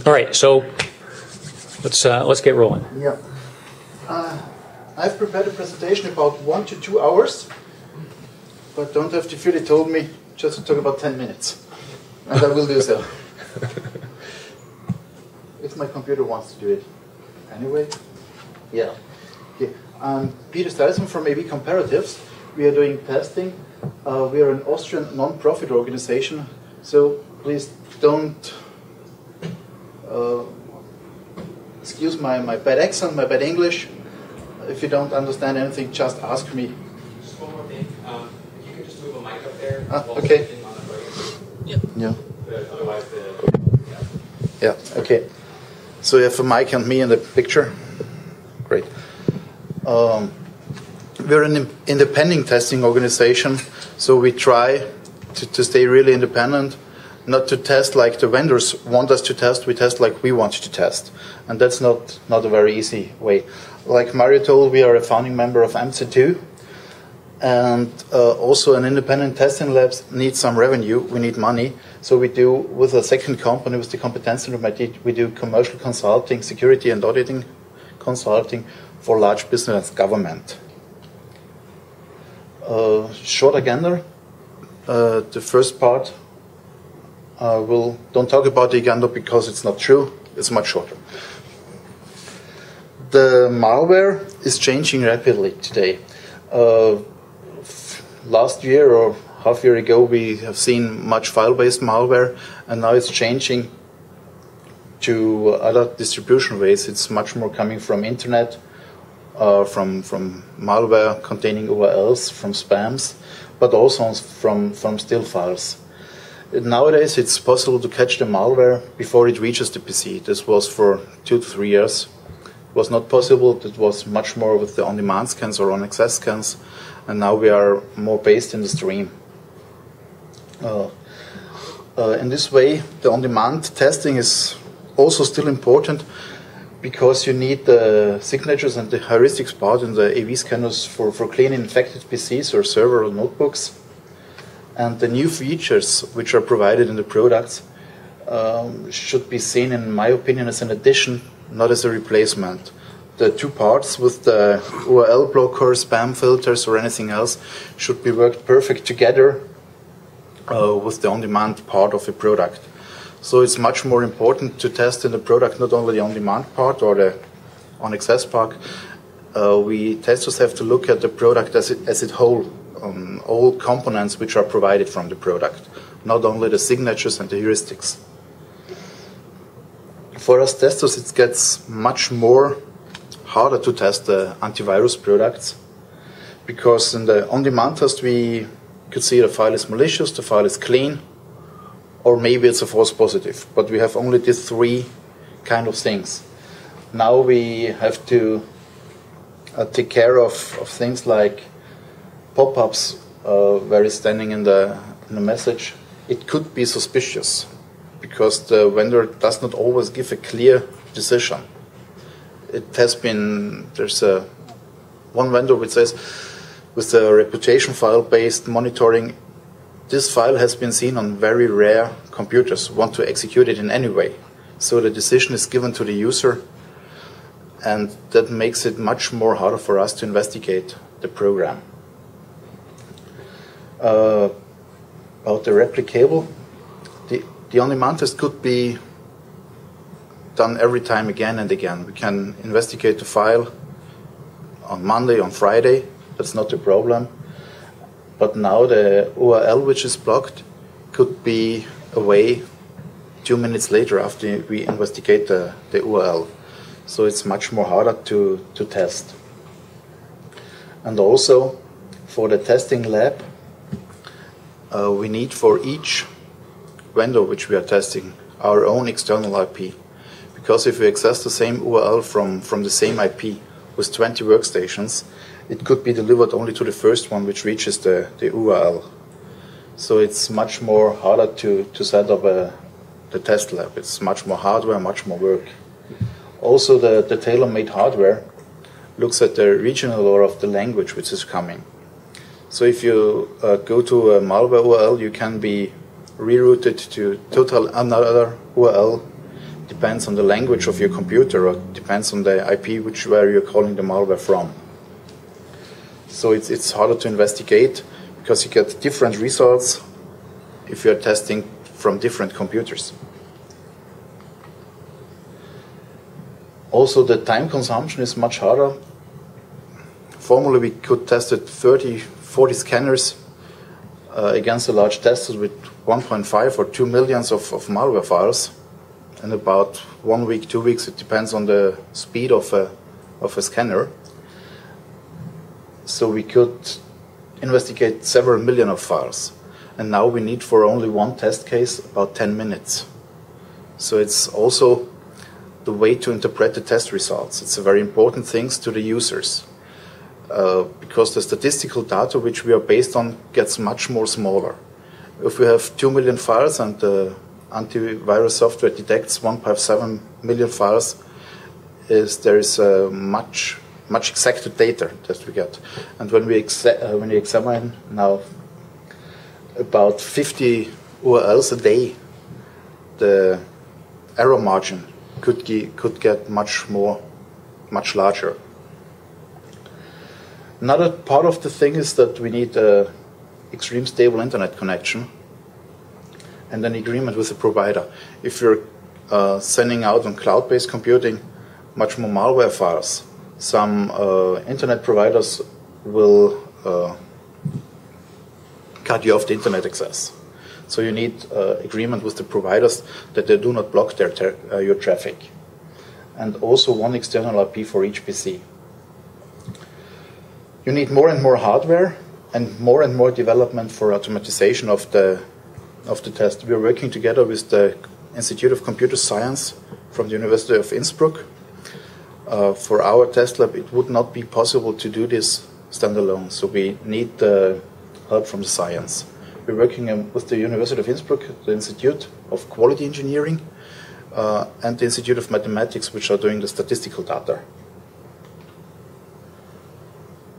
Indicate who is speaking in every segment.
Speaker 1: All right, so let's get rolling.
Speaker 2: Yeah. I've prepared a presentation about 1 to 2 hours, but don't have to fear, they told me just to talk about 10 minutes. And I will do so. If my computer wants to do it. Anyway, yeah. Okay. I'm Peter Stelzhammer from AV-Comparatives. We are doing testing. We are an Austrian non-profit organization, so please don't excuse my bad accent, my bad English. If you don't understand anything, just ask me.
Speaker 3: Just one more thing. If you could just move a mic up there.
Speaker 2: Okay.
Speaker 3: On the podium.
Speaker 1: Yep.
Speaker 2: Yeah.
Speaker 3: Otherwise,
Speaker 2: Yeah. Okay. So you have a mic and me in the picture. Great. We're an independent testing organization, so we try to stay really independent, not to test like the vendors want us to test. We test like we want to test, and that's not a very easy way. Like Mario told, we are a founding member of MC2, and also an independent testing labs need some revenue. We need money, so we do with a second company, with the Competence Center, we do commercial consulting, security and auditing consulting for large business and government. Short agenda. The first part, don't talk about the agenda because it's not true. It's much shorter. The malware is changing rapidly today. Last year or half year ago, we have seen much file-based malware, and now it's changing to other distribution ways. It's much more coming from internet, from malware containing URLs, from spams, but also from still files. Nowadays, it's possible to catch the malware before it reaches the PC. This was for 2 to 3 years. It was not possible. It was much more with the on-demand scans or on-access scans, and now we are more based in the stream. In this way, the on-demand testing is also still important because you need the signatures and the heuristics part in the AV scanners for cleaning infected PCs or server or notebooks. And the new features which are provided in the products should be seen, in my opinion, as an addition, not as a replacement. The two parts with the URL blocker, spam filters, or anything else should be worked perfect together with the on-demand part of the product. So it's much more important to test in the product not only the on-demand part or the on-access part. We testers have to look at the product as it whole, all components which are provided from the product, not only the signatures and the heuristics. For us testers, it gets much more harder to test the antivirus products, because in the on-demand test we could see the file is malicious, the file is clean, or maybe it's a false positive. But we have only these three kind of things. Now we have to take care of things like pop-ups where it's standing in the message. It could be suspicious because the vendor does not always give a clear decision. It has been, there's one vendor which says with the reputation file-based monitoring, this file has been seen on very rare computers, want to execute it in any way. So the decision is given to the user, and that makes it much more harder for us to investigate the program. About the replicable, the on-demand test could be done every time again and again. We can investigate the file on Monday, on Friday, that's not a problem. But now the URL which is blocked could be away 2 minutes later after we investigate the URL. So it's much more harder to test. And also for the testing lab, we need for each vendor which we are testing our own external IP. Because if we access the same URL from the same IP with 20 workstations, it could be delivered only to the first one which reaches the URL. So it's much more harder to set up the test lab. It's much more hardware, much more work. Also the tailor-made hardware looks at the regional or of the language which is coming. So if you go to a malware URL, you can be rerouted to total another URL depends on the language of your computer, or depends on the IP where you're calling the malware from. So it's harder to investigate because you get different results if you're testing from different computers. Also, the time consumption is much harder. Formerly, we could test it 30, 40 scanners against a large test with 1.5 or 2 million of malware files. In about 1 week, 2 weeks, it depends on the speed of a scanner. So we could investigate several million of files. And now we need for only one test case about 10 minutes. So it's also the way to interpret the test results. It's a very important thing to the users. Because the statistical data which we are based on gets much more smaller. If we have 2 million files and the antivirus software detects 1.7 million files, there is much exacter data that we get. And when we examine now about 50 URLs a day, the error margin could get much larger. Another part of the thing is that we need an extreme stable internet connection and an agreement with the provider. If you're sending out on cloud-based computing much more malware files, some internet providers will cut you off the internet access. So you need agreement with the providers that they do not block your traffic. And also one external IP for each PC. You need more and more hardware and more development for automatization of the test. We are working together with the Institute of Computer Science from the University of Innsbruck. For our test lab, it would not be possible to do this standalone, so we need the help from the science. We're working with the University of Innsbruck, the Institute of Quality Engineering, and the Institute of Mathematics, which are doing the statistical data.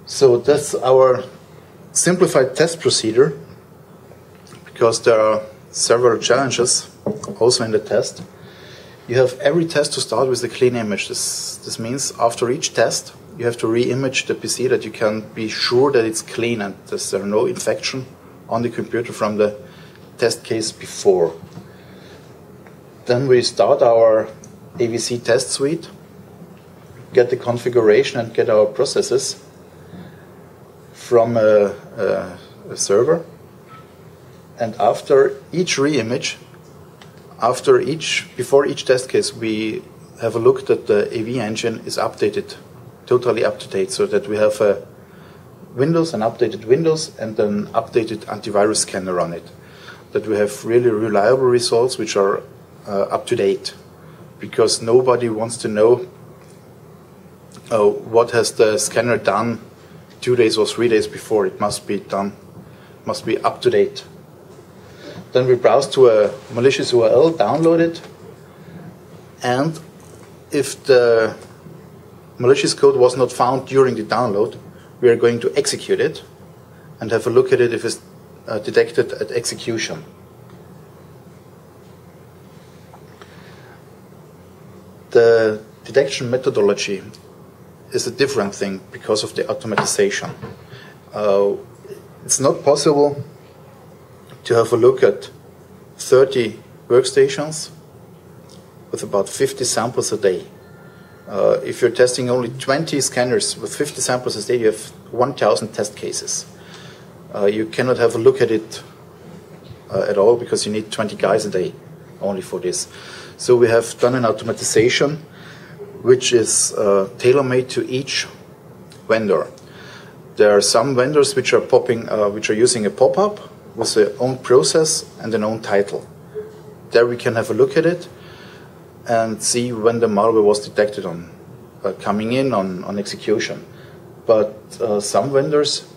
Speaker 2: So that's our simplified test procedure, because there are several challenges also in the test. You have every test to start with a clean image. This means after each test, you have to re-image the PC that you can be sure that it's clean and there's no infection on the computer from the test case before. Then we start our AVC test suite, get the configuration and get our processes from a server. And after each re-image, before each test case, we have a look that the AV engine is updated, totally up to date, so that we have an updated Windows, and an updated antivirus scanner on it. That we have really reliable results which are up to date, because nobody wants to know what has the scanner done 2 days or 3 days before. It must be up to date. Then we browse to a malicious URL, download it, and if the malicious code was not found during the download, we are going to execute it and have a look at it if it's detected at execution. The detection methodology is a different thing because of the automatization. It's not possible to have a look at 30 workstations with about 50 samples a day. If you're testing only 20 scanners with 50 samples a day, you have 1,000 test cases. You cannot have a look at it at all, because you need 20 guys a day only for this. So we have done an automatization which is tailor-made to each vendor. There are some vendors which are using a pop-up with their own process and an own title. There we can have a look at it and see when the malware was detected on coming in on execution. But some vendors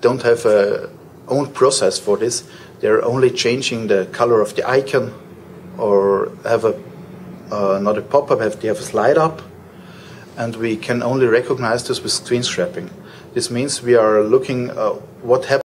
Speaker 2: don't have a own process for this. They're only changing the color of the icon, or have not a pop-up, they have a slide up, and we can only recognize this with screen scraping. This means we are looking what happens